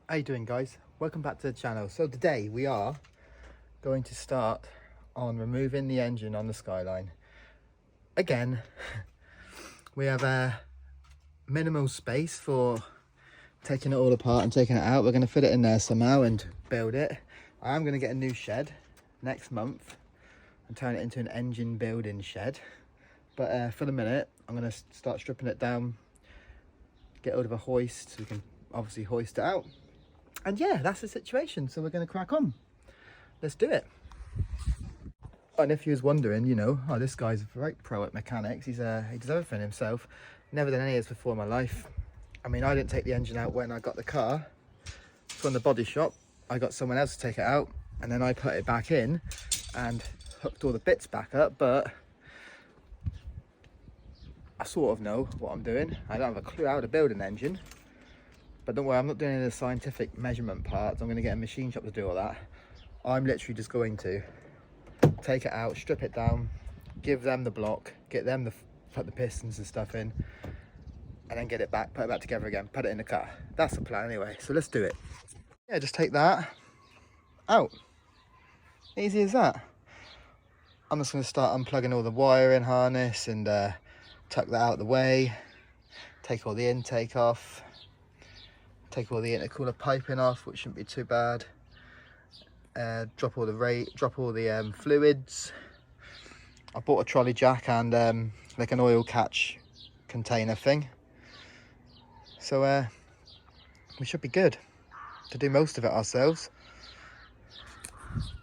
How you doing, guys? Welcome back to the channel. So today we are going to start on removing the engine on the Skyline. Again, we have a minimal space for taking it all apart and taking it out. We're going to fit it in there somehow and build it. I am going to get a new shed next month and turn it into an engine building shed. But for the minute, I'm going to start stripping it down, get hold of a hoist so we can obviously hoist it out. And yeah, that's the situation. So we're going to crack on. Let's do it. And if you was wondering, you know, oh, this guy's a right pro at mechanics. He does everything himself. Never done any of this before in my life. I mean, I didn't take the engine out when I got the car from the body shop. I got someone else to take it out, and then I put it back in and hooked all the bits back up. But I sort of know what I'm doing. I don't have a clue how to build an engine. But don't worry, I'm not doing any of the scientific measurement parts. I'm going to get a machine shop to do all that. I'm literally just going to take it out, strip it down, give them the block, get them to put the pistons and stuff in, and then get it back, put it back together again, put it in the car. That's the plan anyway, so let's do it. Yeah, just take that out. Easy as that. I'm just going to start unplugging all the wiring harness and tuck that out of the way, take all the intake off, take all the intercooler piping off, which shouldn't be too bad. Drop all the fluids. I bought a trolley jack and like an oil catch container thing. So we should be good to do most of it ourselves.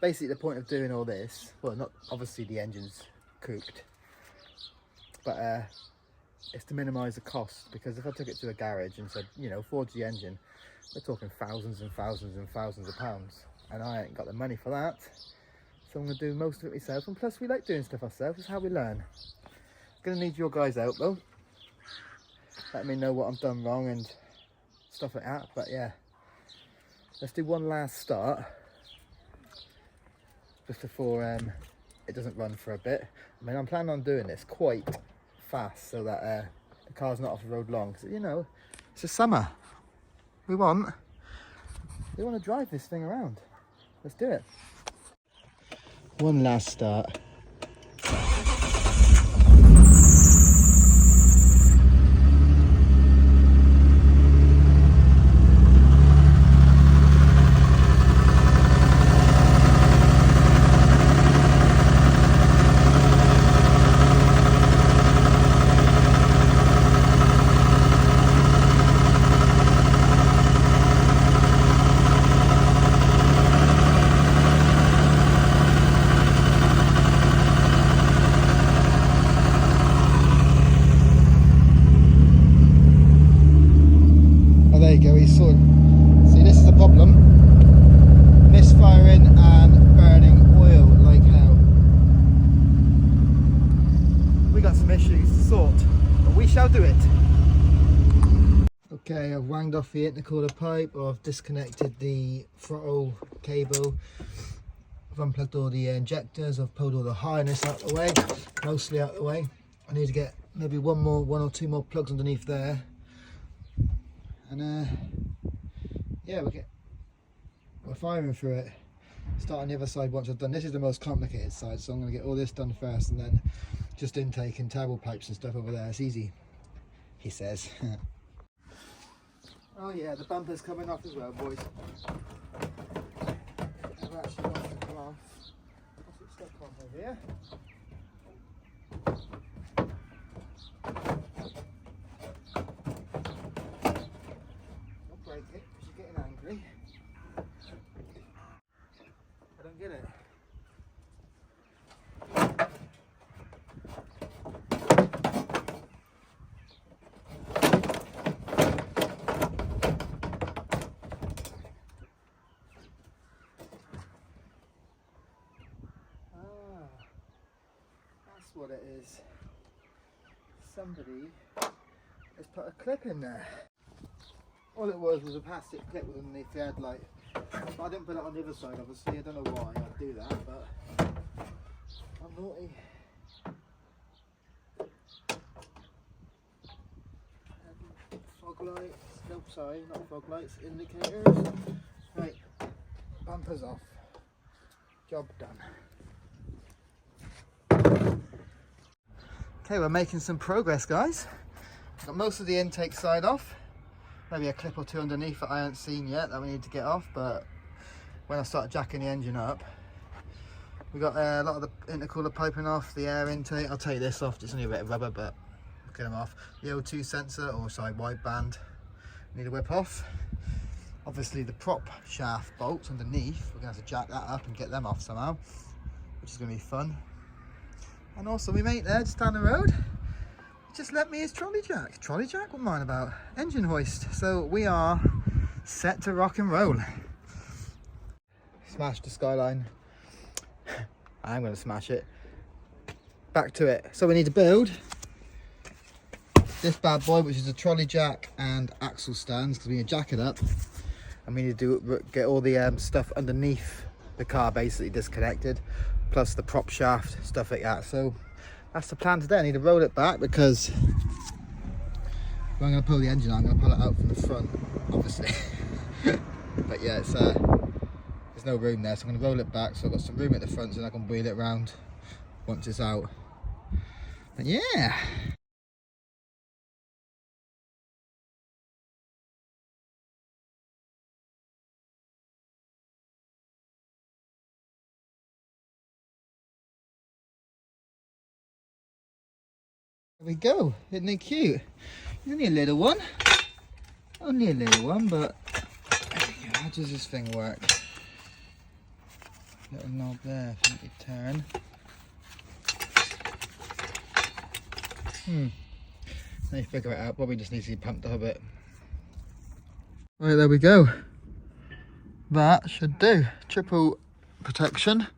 Basically, the point of doing all this, well, not obviously the engine's cooked, but it's to minimise the cost, because if I took it to a garage and said, you know, forge the engine, we're talking thousands and thousands and thousands of pounds, and I ain't got the money for that. So I'm going to do most of it myself, and plus we like doing stuff ourselves. It's how we learn. Going to need your guys' help though. Let me know what I've done wrong and stuff like that. But yeah, let's do one last start just before it doesn't run for a bit. I mean, I'm planning on doing this quite fast so that the car's not off the road long, because you know it's the summer. We want to drive this thing around. Let's do it. One last start. See, this is a problem. Misfiring and burning oil like hell. We got some issues to sort, but we shall do it. Okay, I've wanged off the intercooler pipe, I've disconnected the throttle cable, I've unplugged all the injectors, I've pulled all the harness out the way, mostly out the way. I need to get maybe one or two more plugs underneath there. And yeah, we're firing through it. Start on the other side once I've done. This is the most complicated side, so I'm going to get all this done first, and then just intake and turbo pipes and stuff over there. It's easy, he says. Oh yeah, the bumper's coming off as well, boys. I've actually got to come off. What's it stuck on over here? Break it, because you're getting angry. I don't get it. Ah, that's what it is. Somebody has put a clip in there. All it was a plastic clip underneath the headlight. I didn't put it on the other side, obviously. I don't know why I'd do that, but I'm naughty. Fog lights. Nope, sorry, not fog lights, indicators. Right, bumpers off. Job done. Okay, we're making some progress, guys. Got most of the intake side off. Maybe a clip or two underneath that I haven't seen yet that we need to get off, but when I start jacking the engine up, we got a lot of the intercooler piping off, the air intake. I'll take this off, it's only a bit of rubber, but we'll get them off. The O2 sensor, or sorry, wideband, need to whip off. Obviously the prop shaft bolts underneath, we're gonna have to jack that up and get them off somehow, which is gonna be fun. And also my mate there, just down the road, just lent me his trolley jack. Trolley jack? What am I on about? Engine hoist. So we are set to rock and roll. Smash the Skyline. I'm going to smash it. Back to it. So we need to build this bad boy, which is a trolley jack and axle stands, because we need to jack it up. And we need to get all the stuff underneath the car basically disconnected, plus the prop shaft, stuff like that. So that's the plan today. I need to roll it back because if I'm going to pull the engine out, I'm going to pull it out from the front, obviously. But yeah, it's there's no room there, so I'm going to roll it back so I've got some room at the front so I can wheel it around once it's out. But yeah. There we go, isn't it cute? It's only a little one. Only a little one, but there we go. How does this thing work? Little knob there, I think you turn. Let me figure it out, probably just needs to be pumped up a bit. Right, there we go. That should do. Triple protection.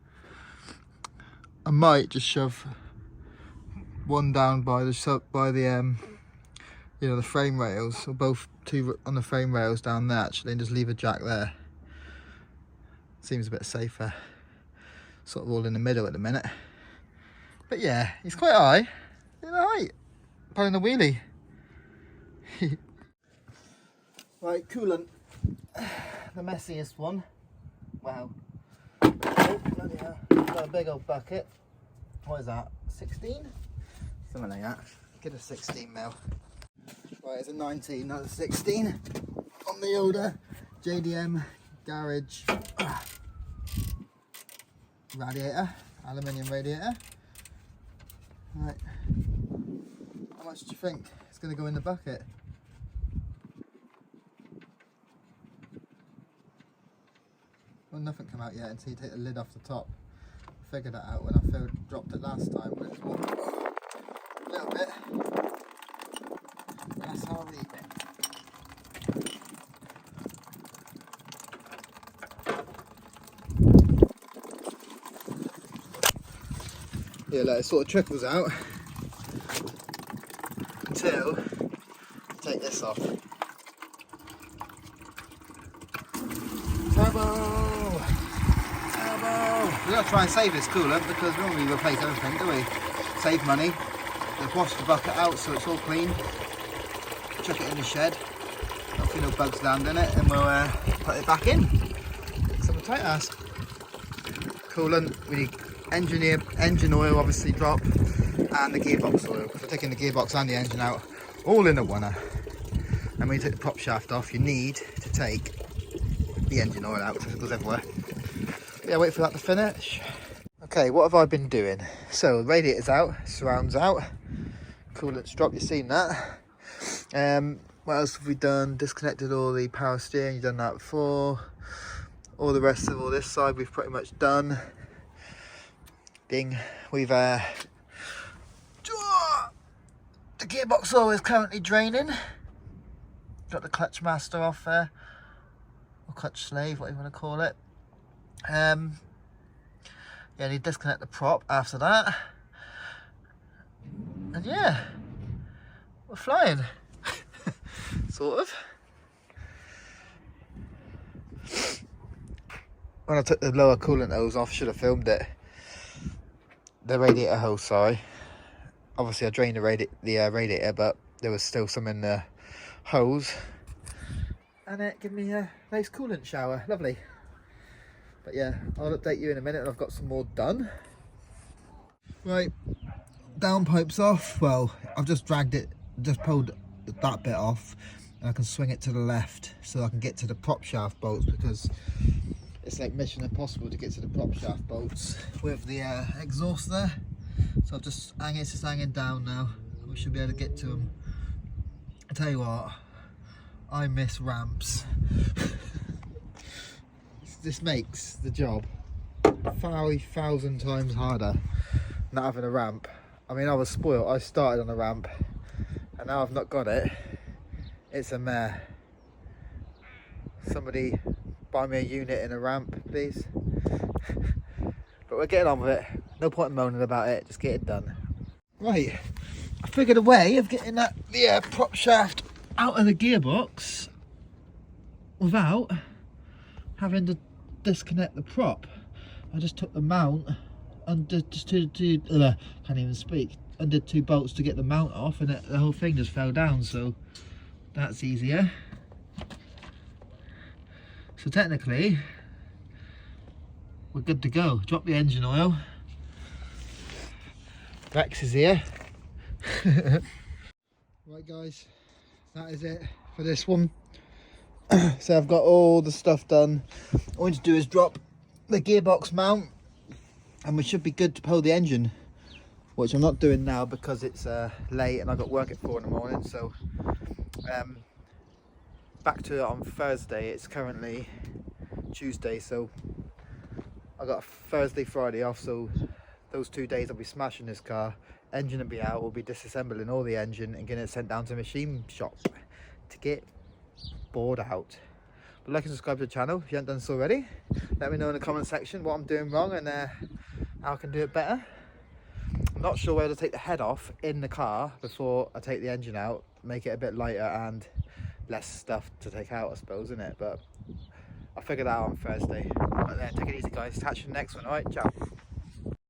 I might just shove one down by the you know, the frame rails, or both two on the frame rails down there actually, and just leave a jack there. Seems a bit safer. Sort of all in the middle at the minute. But yeah, he's quite high. Look at the height. Pulling the wheelie. Right, coolant. The messiest one. Wow. Oh, bloody hell. Got a big old bucket. What is that? 16? Something like that. Get a 16 mil. Right, it's a 19, not a 16. On the older JDM garage radiator, aluminium radiator. Right. How much do you think it's going to go in the bucket? Well, nothing come out yet until you take the lid off the top. I figured that out when I dropped it last time, but it's more, a little bit. That's how I read it. Yeah, like it sort of trickles out until you take this off. Turbo! Turbo! We've got to try and save this coolant because we don't really replace everything, do we? Save money. We've washed the bucket out so it's all clean. Chuck it in the shed. Hopefully no bugs land in it, and we'll put it back in. So we're tight ass. Coolant, we need engine oil obviously drop, and the gearbox oil, because we're taking the gearbox and the engine out all in a oneer. And when you take the prop shaft off, you need to take the engine oil out, which goes everywhere. But yeah, wait for that to finish. Okay, what have I been doing? So radiator's out, surround's out, coolant's dropped, you've seen that. What else have we done? Disconnected all the power steering, you've done that before. All the rest of all this side we've pretty much done. We've the gearbox oil is currently draining. Got the clutch master off there, or clutch slave, what you want to call it. Yeah, need to disconnect the prop after that, and yeah, we're flying. Sort of. When I took the lower coolant hose off, should have filmed it. The radiator hose, sorry. Obviously I drained the radiator, but there was still some in the hose. and it give me a nice coolant shower. Lovely. But yeah, I'll update you in a minute when I've got some more done. Right, downpipe's off. Well, I've just dragged it, just pulled that bit off, and I can swing it to the left so I can get to the prop shaft bolts, because it's like mission impossible to get to the prop shaft bolts with the exhaust there. So I've just it's just hanging down now. We should be able to get to them. I tell you what, I miss ramps. This makes the job 5,000 times harder not having a ramp. I mean, I was spoiled. I started on a ramp and now I've not got it. It's a mare. Somebody buy me a unit in a ramp, please. But we're getting on with it. No point in moaning about it, just get it done. Right, I figured a way of getting the prop shaft out of the gearbox without having to disconnect the prop. I just took the mount and did just can't even speak. Undid 2 bolts to get the mount off, and the whole thing just fell down. So that's easier. So technically, we're good to go. Drop the engine oil. Rex is here. Right guys, that is it for this one. So I've got all the stuff done. All I need to do is drop the gearbox mount and we should be good to pull the engine, which I'm not doing now because it's late and I've got work at 4 in the morning. So back to it on Thursday. It's currently Tuesday, so I got Thursday, Friday off, so those 2 days I'll be smashing this car. Engine will be out, we'll be disassembling all the engine and getting it sent down to machine shop to get bored out. But like and subscribe to the channel if you haven't done so already. Let me know in the comment section what I'm doing wrong and how I can do it better. I'm not sure whether to take the head off in the car before I take the engine out, make it a bit lighter and less stuff to take out, I suppose, isn't it? But I'll figure that out on Thursday. But take it easy guys, catch you in the next one. Alright, ciao.